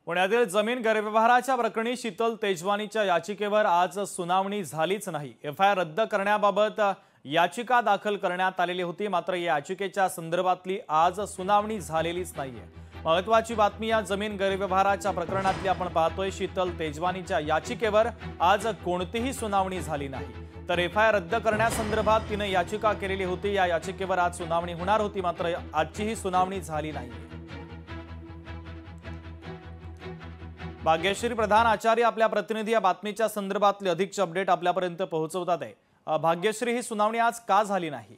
पुण्यातील जमीन गैरव्यवहाराच्या प्रकरणी शीतल तेजवानीच्या याचिकेवर आज सुनावणी झालीच नाही। एफआयआर रद्द करण्याबाबत याचिका दाखल करण्यात आलेली होती, मात्र या याचिकेच्या संदर्भातली आज सुनावणी झालेलीच नाहीये। महत्त्वाची बातमी या जमीन गैरव्यवहाराच्या प्रकरणातली आपण पाहतोय। शीतल तेजवानीच्या याचिकेवर आज कोणतीही सुनावणी झाली नाही, तर एफआयआर रद्द करण्यासंदर्भात तिने याचिका केलेली होती। या याचिकेवर आज सुनावणी होणार होती, मात्र आजचीही सुनावणी झाली नाही। भाग्यश्री प्रधान आचार्य आपल्या प्रतिनिधी या बातमीच्या संदर्भातले अधिकचे अपडेट आपल्यापर्यंत पोहोचवतात आहे। भाग्यश्री, ही सुनावणी आज का झाली नाही?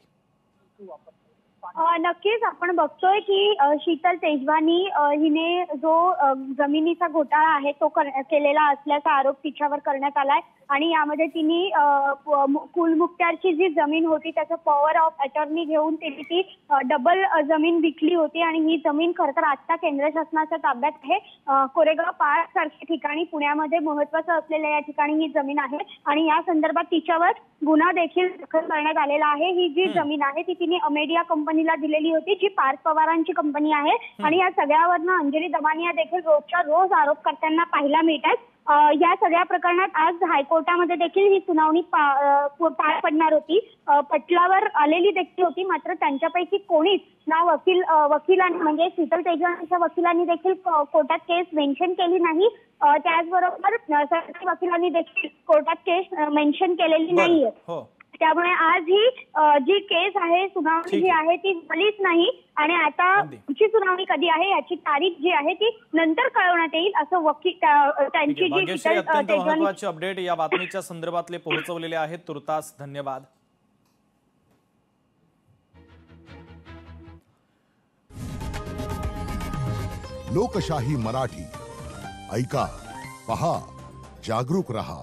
नक्कीच आपण बघतोय की शीतल तेजवानी हिने जो जमिनीचा घोटाळा आहे तो केलेला असल्याचा आरोप तिच्यावर करण्यात आलाय आणि यामध्ये तिने कुलमुख्तारची जी जमीन होती त्याचं पॉवर ऑफ अटॉर्नी घेऊन तिने ती डबल जमीन विकली होती आणि ही जमीन खरं तर आता केंद्र शासनाच्या ताब्यात आहे। कोरेगाव पार्क सारख्या ठिकाणी पुण्यामध्ये महत्त्वाचं असलेल्या या ठिकाणी ही जमीन आहे आणि या संदर्भात तिच्यावर गुन्हा देखील दाखल करण्यात आलेला आहे। ही जी जमीन आहे ती तिने अमेडिया कंपनीला दिलेली होती, जी पार्थ पवारांची कंपनी आहे आणि या सगळ्यावरनं अंजली दमानिया देखील रोजच्या रोज आरोप करताना पाहायला मिळतात। या सगळ्या प्रकरणात आज हायकोर्टामध्ये देखील ही सुनावणी पार पडणार होती। पटलावर आलेली देखील होती, मात्र त्यांच्यापैकी कोणीच ना वकिलांनी म्हणजे शीतल तेजवानीच्या वकिलांनी देखील कोर्टात केस मेन्शन केली नाही। त्याचबरोबर सरकारी वकिलांनी देखील कोर्टात केस मेन्शन केलेली नाहीये। त्यामुळे आज ही जी केस आहे, सुनावणी जी आहे ती झालीच नाही आणि आता पुढची सुनावणी कधी आहे याची तारीख जी आहे ती नंतर कळवण्यात येईल, असं वकील त्यांची जी अत्यंत महत्त्वाचे अपडेट या बातमीच्या संदर्भातले पोहोचवलेले आहेत। तुर्तास धन्यवाद। लोकशाही मराठी ऐका, पहा, जागरूक रहा।